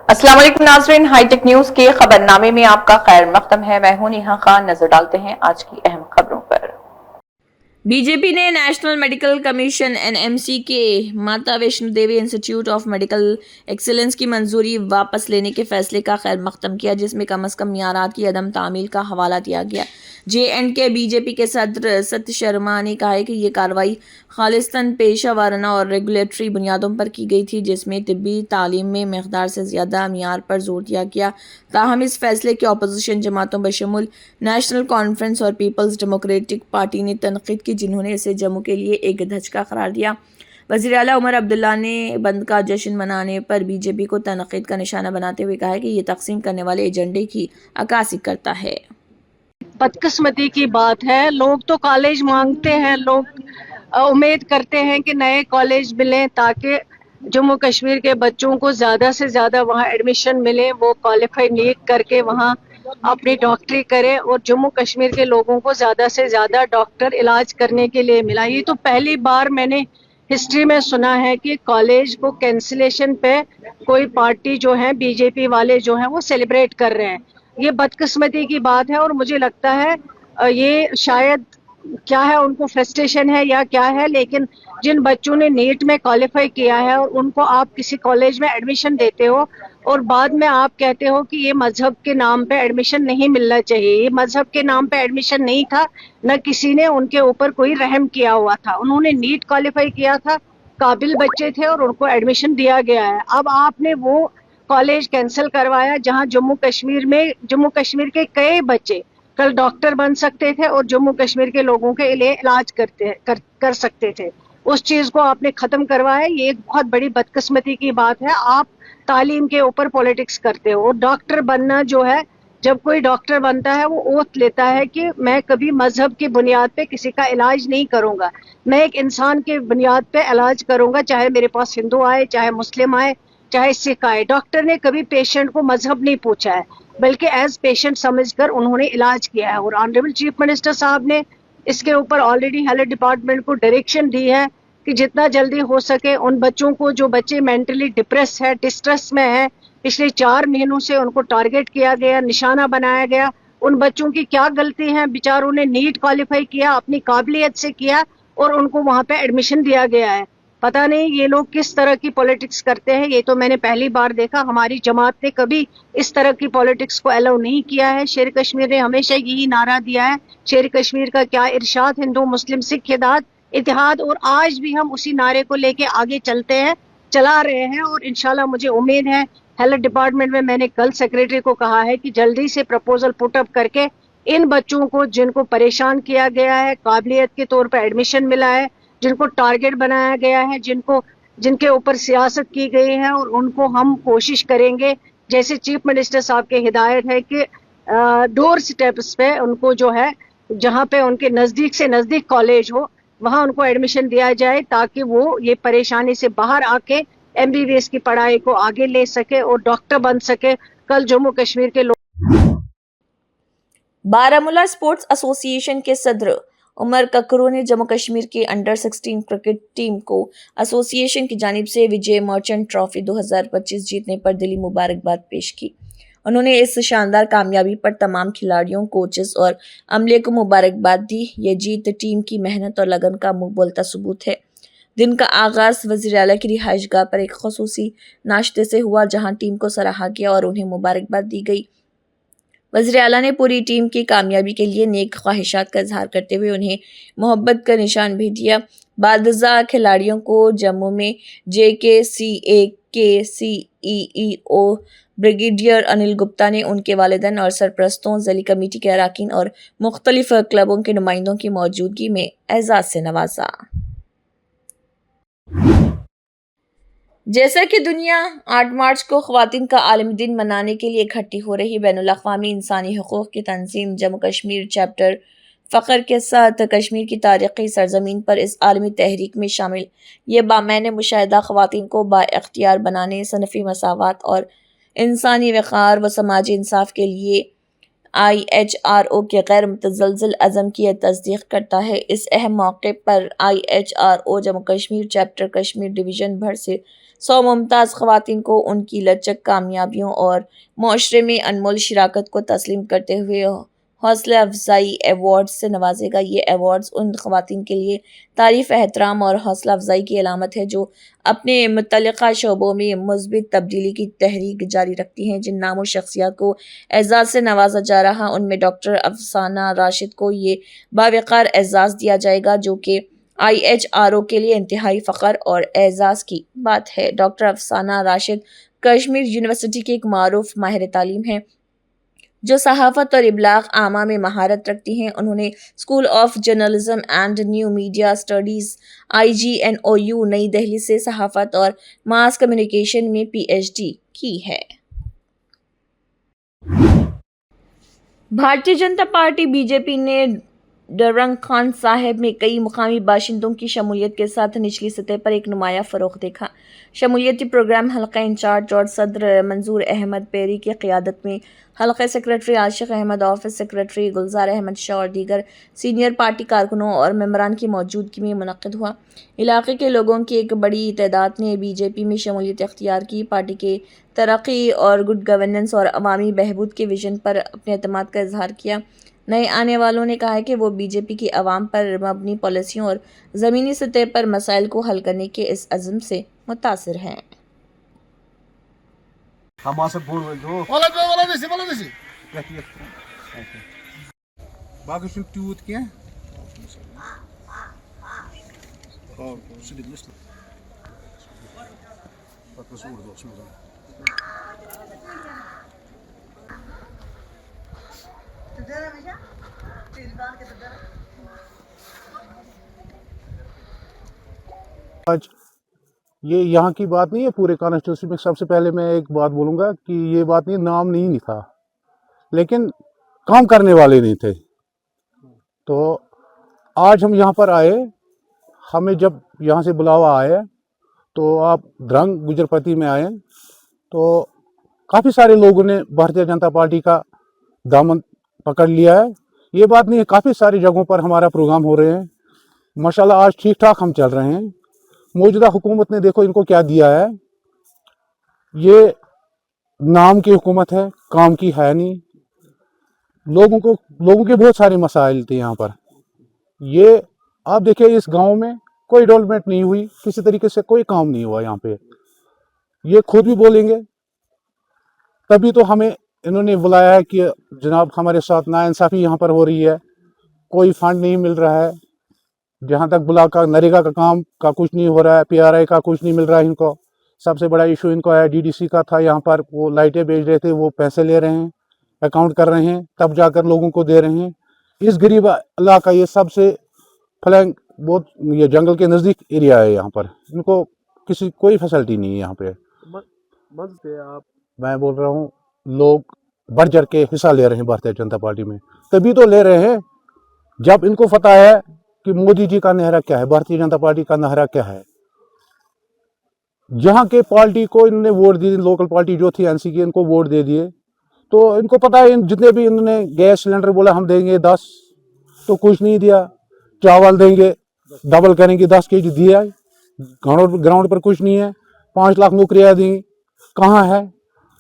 अस्सलाम वालेकुम नाज़रीन, हाईटेक न्यूज के खबरनामे में आपका खैर मक़दम है। मैं हूं नेहा खान। नजर डालते हैं आज की अहम खबरों पर। बीजेपी ने नेशनल मेडिकल कमीशन एनएमसी के माता Vaishno Devi institute of medical excellence की मंजूरी वापस लेने के फैसले का खैर मकदम किया, जिसमें कम अज़ कम मियारात की अदम तामील का हवाला दिया गया। JNK बीजेपी के सदर सत्य शर्मा ने कहा है कि ये कार्रवाई खालिस्तान पेशा वाराना और रेगुलेटरी बुनियादों पर की गई थी, जिसमें तिब्बी तालीम में मकदार से ज़्यादा मियार पर जोर दिया गया। ताहम इस फैसले के अपोजिशन जमातों बशमुल नेशनल कॉन्फ्रेंस और पीपल्स डेमोक्रेटिक पार्टी ने तनकीद की, जिन्होंने इसे जम्मू के लिए एक धचका करार दिया। वज़ीर आला उमर अब्दुल्ला ने बंद का जश्न मनाने पर बीजेपी को तनकीद का निशाना बनाते हुए कहा है कि ये तकसीम करने वाले एजेंडे की अक्कासी करता है। बदकिस्मती की बात है, लोग तो कॉलेज मांगते हैं, लोग उम्मीद करते हैं कि नए कॉलेज मिलें ताकि जम्मू कश्मीर के बच्चों को ज़्यादा से ज़्यादा वहाँ एडमिशन मिले, वो क्वालिफाई नीट करके वहाँ अपनी डॉक्टरी करें और जम्मू कश्मीर के लोगों को ज़्यादा से ज़्यादा डॉक्टर इलाज करने के लिए मिला। ये तो पहली बार मैंने हिस्ट्री में सुना है कि कॉलेज को कैंसिलेशन पे कोई पार्टी जो है, बीजेपी वाले जो हैं वो सेलिब्रेट कर रहे हैं। ये बदकिस्मती की बात है और मुझे लगता है ये शायद क्या है, उनको फ्रस्ट्रेशन है या क्या है, लेकिन जिन बच्चों ने नीट में क्वालिफाई किया है और उनको आप किसी कॉलेज में एडमिशन देते हो और बाद में आप कहते हो कि ये मजहब के नाम पे एडमिशन नहीं मिलना चाहिए। ये मजहब के नाम पे एडमिशन नहीं था, न किसी ने उनके ऊपर कोई रहम किया हुआ था। उन्होंने नीट क्वालिफाई किया था, काबिल बच्चे थे और उनको एडमिशन दिया गया है। अब आपने वो कॉलेज कैंसिल करवाया जहां जम्मू कश्मीर के कई बच्चे कल डॉक्टर बन सकते थे और जम्मू कश्मीर के लोगों के लिए इलाज कर सकते थे। उस चीज को आपने खत्म करवाया। ये एक बहुत बड़ी बदकिस्मती की बात है। आप तालीम के ऊपर पॉलिटिक्स करते हो और डॉक्टर बनना जो है, जब कोई डॉक्टर बनता है वो ओथ लेता है कि मैं कभी मजहब की बुनियाद पे किसी का इलाज नहीं करूंगा, मैं एक इंसान के बुनियाद पे इलाज करूंगा, चाहे मेरे पास हिंदू आए, चाहे मुस्लिम आए, चाहे सिख आए। डॉक्टर ने कभी पेशेंट को मजहब नहीं पूछा है, बल्कि एज पेशेंट समझकर उन्होंने इलाज किया है। और ऑनरेबल चीफ मिनिस्टर साहब ने इसके ऊपर ऑलरेडी हेल्थ डिपार्टमेंट को डायरेक्शन दी है कि जितना जल्दी हो सके उन बच्चों को, जो बच्चे मेंटली डिप्रेस है, डिस्ट्रेस में है, पिछले 4 महीनों से उनको टारगेट किया गया, निशाना बनाया गया। उन बच्चों की क्या गलती है? बेचारों ने नीट क्वालिफाई किया, अपनी काबिलियत से किया और उनको वहां पे एडमिशन दिया गया है। पता नहीं ये लोग किस तरह की पॉलिटिक्स करते हैं, ये तो मैंने पहली बार देखा। हमारी जमात ने कभी इस तरह की पॉलिटिक्स को अलाउ नहीं किया है। शेर कश्मीर ने हमेशा यही नारा दिया है, शेर कश्मीर का क्या इरशाद, हिंदू मुस्लिम सिख इतिहाद, और आज भी हम उसी नारे को लेके आगे चला रहे हैं। और इंशाल्लाह मुझे उम्मीद है, हेल्थ डिपार्टमेंट में मैंने कल सेक्रेटरी को कहा है कि जल्दी से प्रपोजल पुट अप करके इन बच्चों को, जिनको परेशान किया गया है, काबिलियत के तौर पर एडमिशन मिला है, जिनको टारगेट बनाया गया है, जिनके ऊपर सियासत की गई है, और उनको हम कोशिश करेंगे, जैसे चीफ मिनिस्टर साहब की हिदायत है कि डोर स्टेप्स पे उनको जो है, जहां पे उनके नजदीक से नजदीक कॉलेज हो, वहां उनको एडमिशन दिया जाए ताकि वो ये परेशानी से बाहर आके MBBS की पढ़ाई को आगे ले सके और डॉक्टर बन सके। कल जम्मू कश्मीर के लोग। बारामूला स्पोर्ट्स एसोसिएशन के सदर उमर ककरू ने जम्मू कश्मीर की अंडर-16 क्रिकेट टीम को एसोसिएशन की जानिब से विजय मर्चेंट ट्रॉफी 2025 जीतने पर दिली मुबारकबाद पेश की। उन्होंने इस शानदार कामयाबी पर तमाम खिलाड़ियों, कोचेस और अमले को मुबारकबाद दी। ये जीत टीम की मेहनत और लगन का मुंह बोलता सबूत है। दिन का आगाज वज़ीर आला की रिहाइशगाह पर एक ख़ुसूसी नाश्ते से हुआ, जहां टीम को सराहा गया और उन्हें मुबारकबाद दी गई। वज़ीर आला ने पूरी टीम की कामयाबी के लिए नेक ख्वाहिशात का इजहार करते हुए उन्हें मोहब्बत का निशान भी दिया। बादशाह खिलाड़ियों को जम्मू में JKCA के CEO ब्रिगेडियर अनिल गुप्ता ने उनके वालिदैन और सरपरस्तों, ज़िली कमेटी के अरकान और मुख्तलिफ क्लबों के नुमाइंदों की मौजूदगी में एजाज़ से नवाजा। जैसा कि दुनिया 8 मार्च को ख़वातीन का आलमी दिन मनाने के लिए इकट्ठी हो रही, बैनुल अक़वामी इंसानी हुकूक़ की तंजीम जम्मू कश्मीर चैप्टर फ़ख्र के साथ कश्मीर की तारीख़ी सरज़मीन पर इस आलमी तहरीक में शामिल ये बामैने मुशाहिदा ख़वातीन को बाइख्तियार बनाने, सनफ़ी मसावत और इंसानी वक़ार व समाजी इंसाफ़ के लिए IHRO کے غیر متزلزل عزم کی یہ تصدیق کرتا ہے۔ اس اہم موقع پر IHRO Jammu Kashmir chapter Kashmir division بھر سے 100 ممتاز خواتین کو ان کی لچک، کامیابیوں اور معاشرے میں انمول شراکت کو تسلیم کرتے ہوئے حوصلہ افزائی ایوارڈز سے نوازے گا۔ یہ ایوارڈز ان خواتین کے لیے تعریف، احترام اور حوصلہ افزائی کی علامت ہے جو اپنے متعلقہ شعبوں میں مثبت تبدیلی کی تحریک جاری رکھتی ہیں۔ جن نام و شخصیات کو اعزاز سے نوازا جا رہا ان میں ڈاکٹر افسانہ راشد کو یہ باوقار اعزاز دیا جائے گا، جو کہ IHRO کے لیے انتہائی فخر اور اعزاز کی بات ہے۔ ڈاکٹر افسانہ راشد کشمیر یونیورسٹی کی ایک معروف ماہر تعلیم ہیں جو صحافت اور ابلاغ عامہ میں مہارت رکھتی ہیں۔ انہوں نے school of journalism and new media studies IGNOU نئی دہلی سے صحافت اور ماس کمیونیکیشن میں PhD کی ہے۔ بھارتیہ جنتا پارٹی BJP نے ڈرنگ خان صاحب میں کئی مقامی باشندوں کی شمولیت کے ساتھ نچلی سطح پر ایک نمایاں فروغ دیکھا۔ شمولیتی پروگرام حلقہ انچارج اور صدر منظور احمد پیری کی قیادت میں حلقہ سیکریٹری عاشق احمد، آفس سیکریٹری گلزار احمد شاہ اور دیگر سینئر پارٹی کارکنوں اور ممبران کی موجودگی میں منعقد ہوا۔ علاقے کے لوگوں کی ایک بڑی تعداد نے BJP میں شمولیت اختیار کی، پارٹی کے ترقی اور گڈ گورننس اور عوامی بہبود کے وژن پر اپنے اعتماد کا اظہار کیا۔ نئے آنے والوں نے کہا کہ وہ BJP کی عوام پر مبنی پالیسیوں اور زمینی سطح پر مسائل کو حل کرنے کے اس عزم سے متاثر ہیں۔ آج یہ یہاں کی بات نہیں ہے، پورے کانسٹیٹیوسی میں سب سے پہلے میں ایک بات بولوں گا کہ یہ بات نہیں، نام نہیں تھا لیکن کام کرنے والے نہیں تھے۔ تو آج ہم یہاں پر آئے، ہمیں جب یہاں سے بلاوا آیا تو آپ درنگ گجرپتی میں آئے تو کافی سارے لوگوں نے بھارتیہ جنتا پارٹی کا دامن پکڑ لیا ہے۔ یہ بات نہیں ہے، کافی ساری جگہوں پر ہمارا پروگرام ہو رہے ہیں ماشاءاللہ، آج ٹھیک ٹھاک ہم چل رہے ہیں۔ موجودہ حکومت نے دیکھو ان کو کیا دیا ہے، یہ نام کی حکومت ہے، کام کی ہے نہیں۔ لوگوں کے بہت سارے مسائل تھے یہاں پر۔ یہ آپ دیکھیں اس گاؤں میں کوئی ڈیولپمنٹ نہیں ہوئی، کسی طریقے سے کوئی کام نہیں ہوا یہاں پہ، یہ خود بھی بولیں گے۔ تبھی تو ہمیں انہوں نے بلایا ہے کہ جناب ہمارے ساتھ ناانصافی یہاں پر ہو رہی ہے، کوئی فنڈ نہیں مل رہا ہے، جہاں تک بلاک کا نریگا کا کام کا کچھ نہیں ہو رہا ہے، PRI کا کچھ نہیں مل رہا ہے ان کو۔ سب سے بڑا ایشو ان کو ہے DDC کا تھا، یہاں پر وہ لائٹیں بیچ رہے تھے، وہ پیسے لے رہے ہیں، اکاؤنٹ کر رہے ہیں، تب جا کر لوگوں کو دے رہے ہیں۔ اس غریب علاقہ یہ سب سے فلنگ بہت یہ جنگل کے نزدیک ایریا ہے، یہاں پر ان کو کوئی فیسلٹی نہیں ہے یہاں پہ۔ میں بول رہا ہوں لوگ بڑھ چڑھ کے حصہ لے رہے ہیں بھارتیہ جنتا پارٹی میں، تبھی تو لے رہے ہیں جب ان کو پتہ ہے کہ مودی جی کا نعرہ کیا ہے، بھارتیہ جنتا پارٹی کا نعرہ کیا ہے۔ جہاں کے پارٹی کو انہوں نے ووٹ دی، لوکل پارٹی جو تھی NC کی، ان کو ووٹ دے دیے تو ان کو پتہ ہے جتنے بھی انہوں نے گیس سلنڈر بولا ہم دیں گے 10 تو کچھ نہیں دیا، چاول دیں گے ڈبل کریں گے 10 kg دیا، گراؤنڈ پر کچھ نہیں ہے۔ 5 لاکھ نوکریاں دیں کہاں ہے،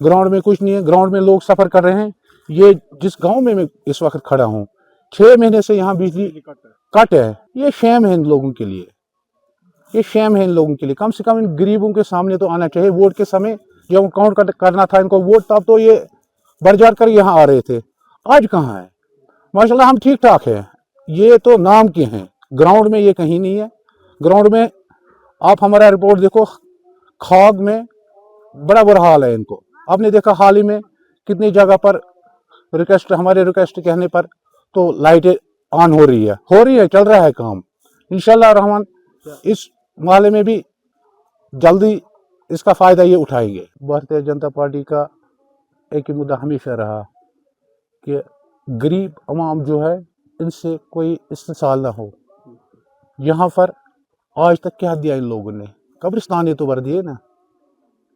گراؤنڈ میں کچھ نہیں ہے، گراؤنڈ میں لوگ سفر کر رہے ہیں۔ یہ جس گاؤں میں اس وقت کھڑا ہوں 6 مہینے سے یہاں بجلی کٹ ہے، یہ شیم ہے ان لوگوں کے لیے، یہ شیم ہے ان لوگوں کے لیے۔ کم سے کم ان غریبوں کے سامنے تو آنا چاہیے۔ ووٹ کے سمے جب کاؤنٹ کرنا تھا ان کو ووٹ، تب تو یہ بڑھ جا کر یہاں آ رہے تھے، آج کہاں ہے؟ ماشاءاللہ ہم ٹھیک ٹھاک ہیں، یہ تو نام کے ہیں، گراؤنڈ میں یہ کہیں نہیں ہے۔ گراؤنڈ میں آپ ہمارا رپورٹ دیکھو، کھاگ میں بڑا برا حال ہے ان کو۔ آپ نے دیکھا حال ہی میں کتنی جگہ پر ہمارے ریکویسٹ کہنے پر تو لائٹیں آن ہو رہی ہے، چل رہا ہے کام۔ انشاءاللہ الرحمن اس محلے میں بھی جلدی اس کا فائدہ یہ اٹھائیں گے۔ بھارتیہ جنتا پارٹی کا ایک ہی مدعا ہمیشہ رہا کہ غریب عوام جو ہے ان سے کوئی استحصال نہ ہو۔ یہاں پر آج تک کیا دیا ان لوگوں نے؟ قبرستانے تو بھر دیے نا،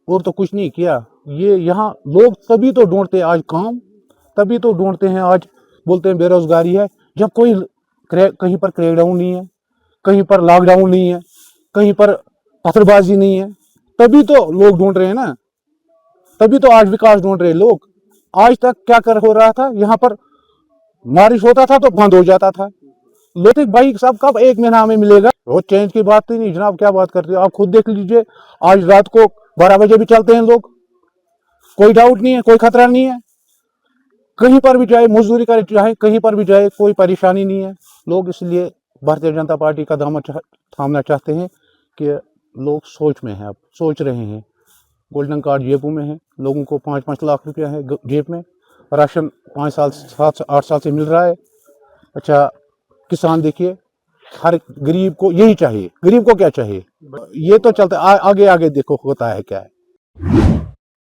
اور تو کچھ نہیں کیا۔ یہ یہاں لوگ تبھی تو ڈھونڈتے آج کام، तभी तो ढूंढते हैं आज, बोलते हैं बेरोजगारी है, जब कोई कहीं पर क्रैकडाउन नहीं है, कहीं पर लॉकडाउन नहीं है, कहीं पर पत्थरबाजी नहीं है, तभी तो लोग ढूंढ रहे हैं ना, तभी तो आज विकास ढूंढ रहे हैं लोग। आज तक क्या कर हो रहा था, यहाँ पर बारिश होता था तो बंद हो जाता था। लोग भाई सब कब एक महीना में मिलेगा, वो चेंज की बात ही नहीं जनाब, क्या बात करते हो आप, खुद देख लीजिए, आज रात को 12 बजे भी चलते हैं लोग, कोई डाउट नहीं है, कोई खतरा नहीं है, कहीं पर भी जाए, मजदूरी करे चाहे कहीं पर भी जाए, कोई परेशानी नहीं है। लोग इसलिए भारतीय जनता पार्टी का दामन थामना चाहते हैं कि लोग सोच में हैं, अब सोच रहे हैं, गोल्डन कार्ड जेबों में है, लोगों को 5-5 लाख रुपया है जेब में, राशन 5 साल 7-8 साल से मिल रहा है। अच्छा, किसान देखिए, हर गरीब को यही चाहिए, गरीब को क्या चाहिए, ये तो चलता आगे आगे देखो होता है क्या है।